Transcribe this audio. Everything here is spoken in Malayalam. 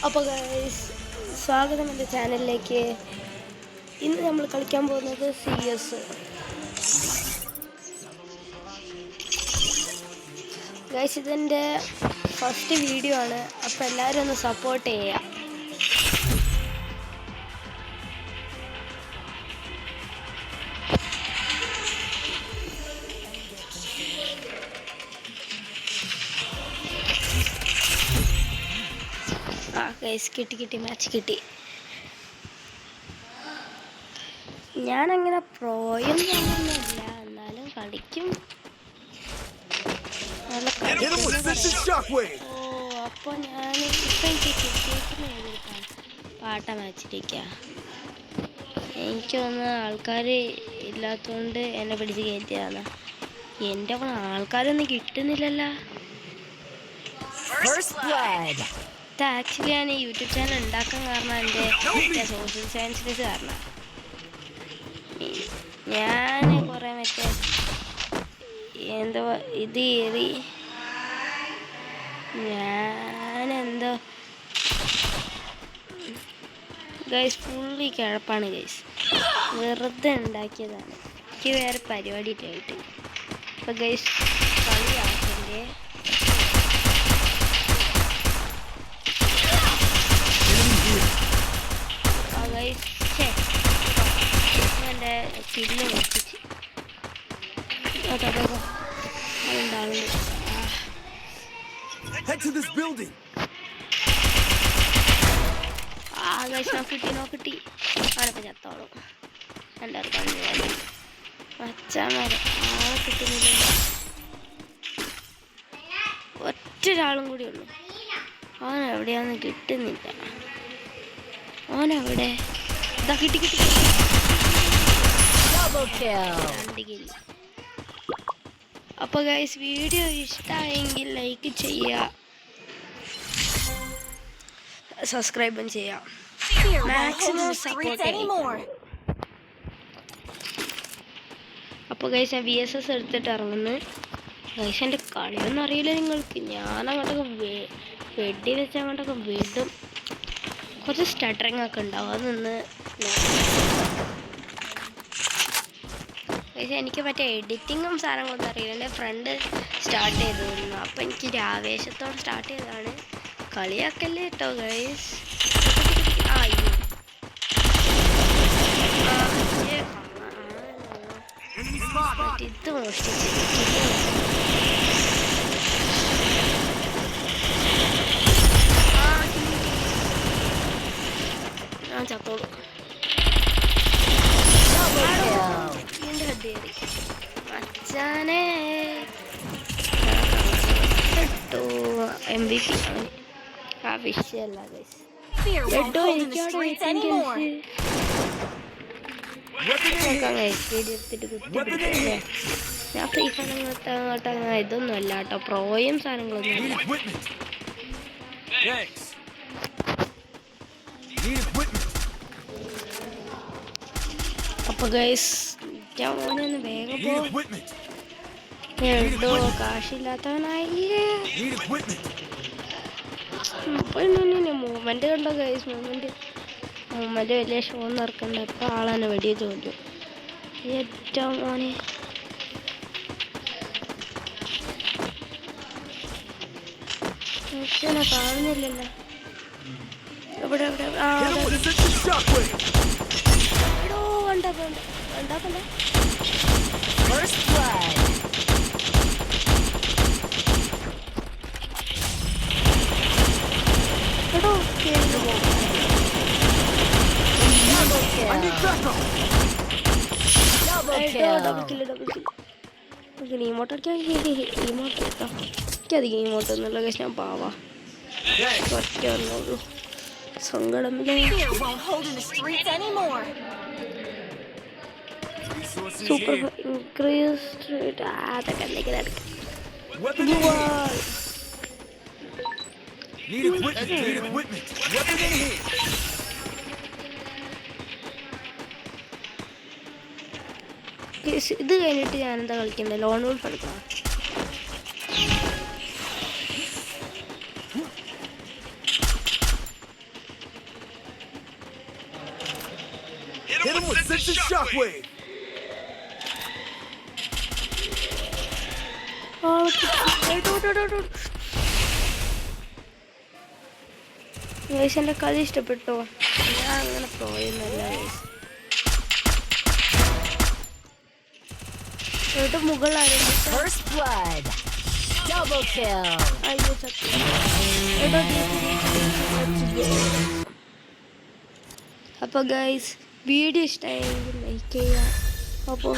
അപ്പോൾ ഗൈസ്, സ്വാഗതം എൻ്റെ ചാനലിലേക്ക്. ഇന്ന് നമ്മൾ കളിക്കാൻ പോകുന്നത് CS. ഗൈസ്, ഇതെൻ്റെ ഫസ്റ്റ് വീഡിയോ ആണ്. അപ്പോൾ എല്ലാവരും ഒന്ന് സപ്പോർട്ട് ചെയ്യുക. ഗൈസ്, കിട്ടി മാച്ച് കിട്ടി. ഞാനങ്ങനെ പ്രോയും തോന്നുന്നില്ല, എന്നാലും കളിക്കും. അപ്പോൾ ഞാൻ ഇപ്പം എനിക്ക് കിട്ടിയേക്കുന്ന പാട്ട മാച്ചിരിക്കുക. എനിക്ക് തോന്നുന്നു ആൾക്കാർ ഇല്ലാത്തതുകൊണ്ട് എന്നെ പിടിച്ച് കയറ്റിയതാണ്. എൻ്റെ ആൾക്കാരൊന്നും കിട്ടുന്നില്ലല്ലോ. ആക്ച്വലി ഞാൻ യൂട്യൂബ് ചാനൽ ഉണ്ടാക്കാൻ കാരണം എൻ്റെ സോഷ്യൽ സയൻസിലേക്ക് കാരണം. ഞാൻ കുറേ എന്തോ ഇത് കയറി ഞാനെന്തോ ഗൈസ് ഫുള്ളി കിഴപ്പാണ് ഗൈസ്. വെറുതെ ഉണ്ടാക്കിയതാണ്. എനിക്ക് വേറെ പരിപാടി ഇല്ലായിട്ട്. അപ്പം ഗൈസ് കളിയാക്കിൻ്റെ എൻ്റെ കില്ല് വെച്ചിട്ട് അതുണ്ടാവുന്നു. നോക്കിട്ടി ആളിപ്പോൾ ചത്തോളും. എൻ്റെ മച്ചാമാരെ ആളെ കിട്ടുന്നില്ല. ഒറ്റൊരാളും കൂടി ഉള്ളു. അവനെവിടെയാന്ന് കിട്ടുന്നില്ല. ഓനെവിടെ? ഇതാ കിട്ടി. അപ്പോൾ ഗൈസ്, വീഡിയോ ഇഷ്ടമായെങ്കിൽ ലൈക്ക് ചെയ്യുക, സബ്സ്ക്രൈബും ചെയ്യാം. മാക്സിമം സപ്പോർട്ട് ചെയ്യാം. അപ്പോൾ ഗൈസ്, ഞാൻ VSS എടുത്തിട്ട് ഇറങ്ങുന്നു. ഗൈസ്, എൻ്റെ കളിയൊന്നും അറിയില്ല നിങ്ങൾക്ക്. ഞാനങ്ങോട്ടൊക്കെ വെടി വെച്ച് അങ്ങോട്ടൊക്കെ വിടും. കുറച്ച് സ്റ്റട്ടറിങ് ഒക്കെ ഉണ്ടാവും. അതൊന്ന് പക്ഷേ എനിക്ക് മറ്റേ എഡിറ്റിങ്ങും സാധനങ്ങളൊന്നും അറിയില്ല. എൻ്റെ ഫ്രണ്ട് സ്റ്റാർട്ട് ചെയ്തിരുന്നു. അപ്പോൾ എനിക്ക് ആവേശത്തോടെ സ്റ്റാർട്ട് ചെയ്തതാണ്. കളിയാക്കല്ലേ കേട്ടോ ഗൈസ്. ഇത് മോഷ്ടിച്ച് ഞാൻ ചത്തോളൂ. മച്ചാനെ MVP ആ വിഷയമല്ല ഗൈസ്. കേട്ടോ എനിക്കവിടെ ഞാൻ ഫ്രീ ഫയർ ഇതൊന്നും അല്ല കേട്ടോ. പ്രോയും സാധനങ്ങളൊന്നും അല്ല. അപ്പോൾ ഗൈസ്, ഞാൻ മോനൊന്ന് വേഗം എന്തോ കാശില്ലാത്തവനായില്ലേ. മൂവ്മെന്റ് കണ്ടോ ഗൈസ്? മൂവ്മെന്റ് വലിയ ഷോ നടക്കണ്ട. ഇപ്പം ആളെന്നെ വെടിയെ ചോദിച്ചു. ഏറ്റവും മോനെ കാണുന്നില്ലല്ലോ. എവിടെ ഉണ്ടാക്കണ്ട. എനിക്കധികം ഇമോട്ടൊന്നുമില്ല ഗൈസ്. ഞാൻ പാവാ. ഒറ്റ ഒന്നുള്ളൂ. സങ്കടമില്ല. സൂപ്പർ ഇൻക്രീസ് അതൊക്കെ എന്തെങ്കിലും ഇത് കഴിഞ്ഞിട്ട് ഞാനെന്താ കളിക്കുന്നത്? ലോൺ വോൾഫ് കളിക്കണം. Hit him with Sensei Shockwave. Guys എൻ്റെ കളി ഇഷ്ടപ്പെട്ടോ? ഞാൻ അങ്ങനെ പോയെന്നല്ല ഗൈസ്. മുകളായിരുന്നു. അയ്യോ സത്യം. അപ്പോൾ ഗൈസ് വീഡിയോ ഇഷ്ടമായെങ്കിൽ ലൈക്ക് ചെയ്യുക. അപ്പോൾ